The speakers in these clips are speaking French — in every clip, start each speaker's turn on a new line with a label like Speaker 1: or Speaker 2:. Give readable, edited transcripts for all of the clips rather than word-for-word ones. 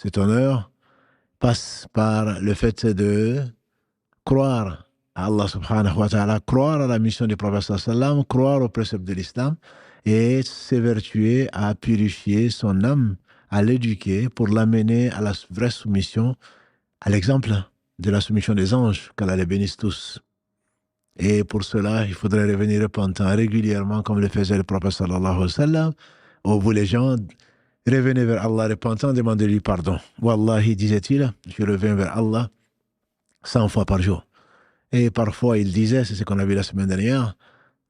Speaker 1: cet honneur passe par le fait de croire à Allah subhanahu wa ta'ala, croire à la mission du prophète sallam, croire aux préceptes de l'islam et s'évertuer à purifier son âme, à l'éduquer pour l'amener à la vraie soumission, à l'exemple de la soumission des anges, qu'Allah les bénisse tous. Et pour cela, il faudrait revenir repentant régulièrement comme le faisait le prophète sallallahu alayhi wa sallam. Oh, vous les gens, revenez vers Allah repentant, demandez-lui pardon. Wallahi, disait-il, je reviens vers Allah 100 fois par jour. Et parfois, il disait, c'est ce qu'on a vu la semaine dernière,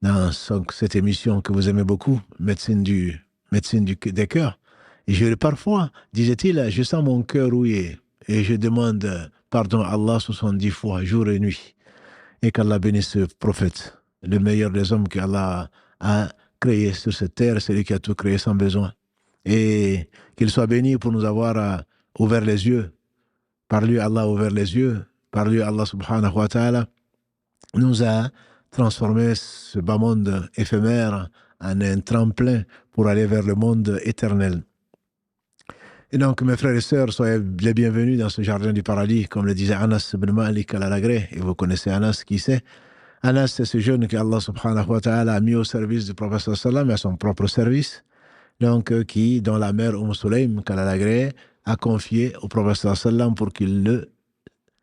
Speaker 1: dans cette émission que vous aimez beaucoup, médecine des cœurs. Et parfois, disait-il, je sens mon cœur rouillé et je demande pardon à Allah 70 fois, jour et nuit. Et qu'Allah bénisse ce prophète, le meilleur des hommes qu'Allah a créé sur cette terre, celui qui a tout créé sans besoin. Et qu'il soit béni pour nous avoir ouvert les yeux. Par lui, Allah a ouvert les yeux. Par lui, Allah subhanahu wa ta'ala nous a transformé ce bas monde éphémère en un tremplin pour aller vers le monde éternel. Et donc, mes frères et sœurs, soyez les bienvenus dans ce jardin du paradis, comme le disait Anas ibn Malik al-Alagré. Et vous connaissez Anas, qui c'est? Anas, c'est ce jeune qu'Allah subhanahu wa ta'ala a mis au service du prophète sallam et à son propre service. Donc, dont la mère Sulaym al-Alagré a confié au prophète sallam pour qu'il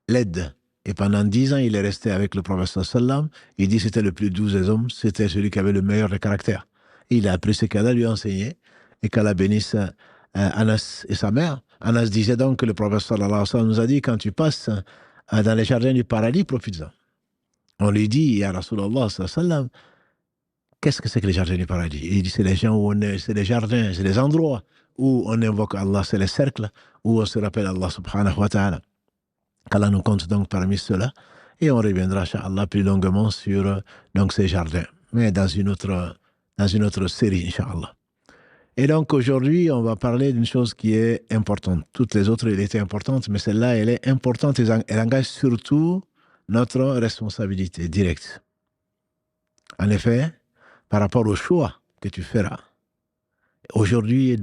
Speaker 1: l'aide. Et pendant 10 ans, il est resté avec le prophète sallam. Il dit que c'était le plus doux des hommes, c'était celui qui avait le meilleur des caractères. Et il a appris ce qu'Allah lui a enseigné et qu'Allah bénisse Anas et sa mère. Anas disait donc que le prophète sallallahu alayhi wa sallam nous a dit, quand tu passes dans les jardins du paradis, profites-en. On lui dit, ya Rasulallah sallallahu alayhi wa sallam, qu'est-ce que c'est que les jardins du paradis? Et il dit, c'est les gens où on est, c'est les jardins, c'est les endroits où on invoque Allah, c'est les cercles où on se rappelle Allah subhanahu wa ta'ala. qu'Allah nous compte donc parmi ceux-là, et on reviendra, Inch'Allah, plus longuement sur donc, ces jardins, mais dans une autre série, Inch'Allah. Et donc aujourd'hui, on va parler d'une chose qui est importante. Toutes les autres, elles étaient importantes, mais celle-là, elle est importante, elle engage surtout notre responsabilité directe. En effet, par rapport au choix que tu feras, aujourd'hui,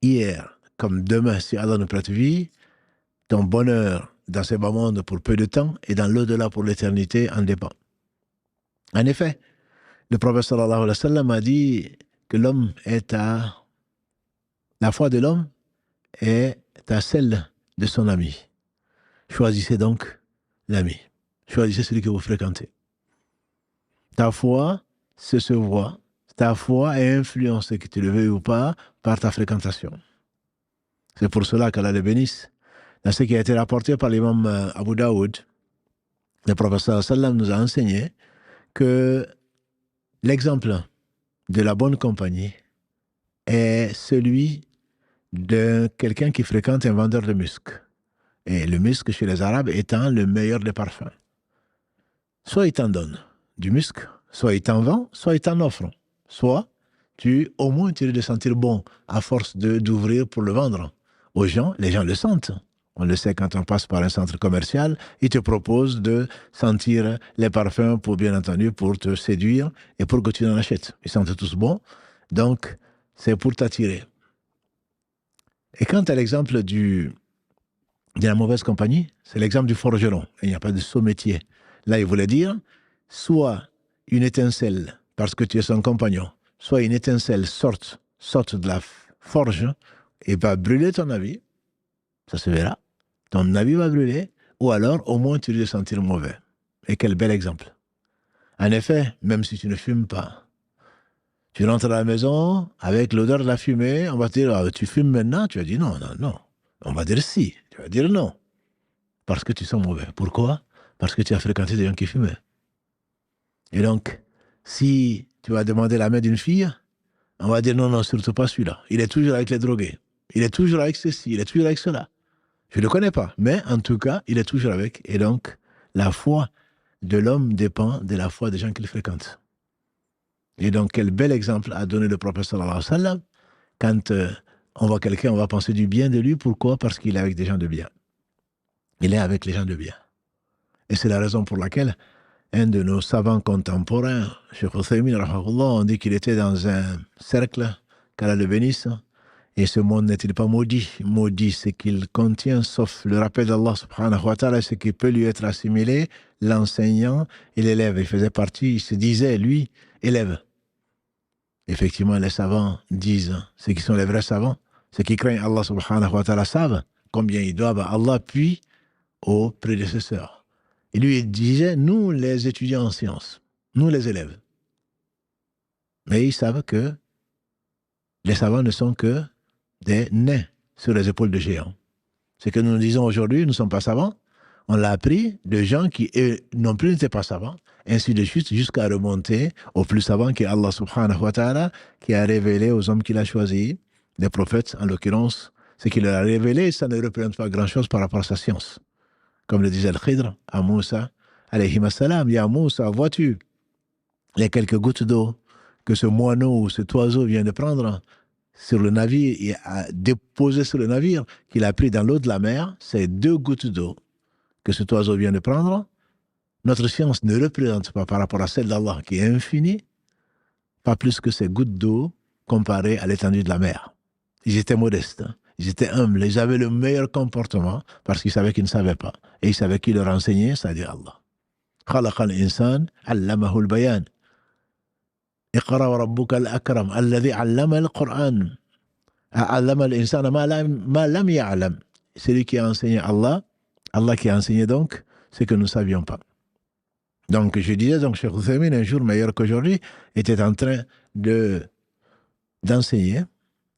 Speaker 1: hier, comme demain, si Allah nous prête vie, ton bonheur dans ce bas monde pour peu de temps et dans l'au-delà pour l'éternité en dépend. En effet, le prophète sallallahu alayhi wa sallam a dit que l'homme est à... La foi de l'homme est à celle de son ami. Choisissez donc l'ami. Choisissez celui que vous fréquentez. Ta foi, se voit. Ta foi est influencée, que tu le veuilles ou pas, par ta fréquentation. C'est pour cela qu'Allah le bénisse. Dans ce qui a été rapporté par l'imam Abu Daoud, le prophète sallallahu alayhi wa sallam nous a enseigné que l'exemple de la bonne compagnie est celui de quelqu'un qui fréquente un vendeur de musc. Et le musc chez les Arabes étant le meilleur des parfums. Soit il t'en donne du musc, soit il t'en vend, soit il t'en offre. Soit au moins tu risques de sentir bon à force d'ouvrir pour le vendre aux gens. Les gens le sentent. On le sait quand on passe par un centre commercial, ils te proposent de sentir les parfums pour, bien entendu, pour te séduire et pour que tu en achètes. Ils sentent tous bons, donc c'est pour t'attirer. Et quant à l'exemple de la mauvaise compagnie, c'est l'exemple du forgeron. Il n'y a pas de sot métier. Là, il voulait dire, soit une étincelle, parce que tu es son compagnon, soit une étincelle sorte de la forge et va brûler ton habit, ça se verra. Ton habit va brûler, ou alors au moins tu risques de sentir mauvais. Et quel bel exemple. En effet, même si tu ne fumes pas, tu rentres à la maison avec l'odeur de la fumée, on va te dire, ah, tu fumes maintenant? Tu vas dire non. On va dire si, tu vas dire non. Parce que tu sens mauvais. Pourquoi? Parce que tu as fréquenté des gens qui fumaient. Et donc, si tu vas demander la main d'une fille, on va dire non, surtout pas celui-là. Il est toujours avec les drogués. Il est toujours avec ceci, il est toujours avec cela. Je ne le connais pas, mais en tout cas, il est toujours avec. Et donc, la foi de l'homme dépend de la foi des gens qu'il fréquente. Et donc, quel bel exemple a donné le prophète sallallahu alayhi wa sallam. Quand on voit quelqu'un, on va penser du bien de lui. Pourquoi? Parce qu'il est avec des gens de bien. Il est avec les gens de bien. Et c'est la raison pour laquelle un de nos savants contemporains, Cheikh Uthaymin, on dit qu'il était dans un cercle, qu'Allah le bénisse, Et ce monde n'est-il pas maudit? Maudit, c'est qu'il contient, sauf le rappel d'Allah subhanahu wa ta'ala, ce qui peut lui être assimilé, l'enseignant et l'élève. Il faisait partie, il se disait, lui, élève. Effectivement, les savants disent, ceux qui sont les vrais savants, ceux qui craignent Allah subhanahu wa ta'ala savent combien ils doivent à Allah, puis aux prédécesseurs. Et lui, il disait, nous, les étudiants en sciences, nous, les élèves. Mais ils savent que les savants ne sont que des nains sur les épaules de géants. Ce que nous disons aujourd'hui, nous ne sommes pas savants. On l'a appris de gens qui non plus n'étaient pas savants, ainsi de suite, jusqu'à remonter au plus savant qui est Allah subhanahu wa ta'ala, qui a révélé aux hommes qu'il a choisis, des prophètes en l'occurrence, ce qu'il leur a révélé, ça ne représente pas grand-chose par rapport à sa science. Comme le disait le Khidr à Moussa, alayhi salam, ya Moussa, vois-tu les quelques gouttes d'eau que ce moineau ou cet oiseau vient de prendre sur le navire et a déposé sur le navire, qu'il a pris dans l'eau de la mer, ces 2 gouttes d'eau que cet oiseau vient de prendre, notre science ne représente pas par rapport à celle d'Allah qui est infinie, pas plus que ces gouttes d'eau comparées à l'étendue de la mer. Ils étaient modestes, ils étaient humbles, ils avaient le meilleur comportement parce qu'ils savaient qu'ils ne savaient pas. Et ils savaient qui leur enseignait, c'est-à-dire Allah. خلق الإنسان علمه البيان اقرأ وربك الأكرم الذي علم القرآن علم الإنسان ما لم يعلم. Celui qui a enseigné Allah, Allah qui a enseigné donc ce que nous ne savions pas. Donc je disais, donc Cheikh Ousseymine, un jour meilleur qu'aujourd'hui, était en train d'enseigner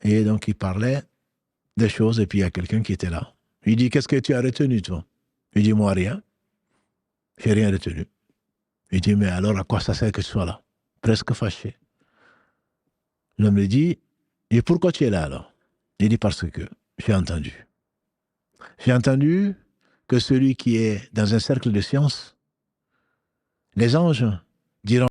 Speaker 1: et donc il parlait des choses et puis il y a quelqu'un qui était là. Il dit, qu'est-ce que tu as retenu toi? Il dit, moi rien, j'ai rien retenu. Il dit, mais alors à quoi ça sert que tu sois là? Presque fâché. L'homme lui dit, et pourquoi tu es là alors? Il dit, parce que j'ai entendu. J'ai entendu que celui qui est dans un cercle de science, les anges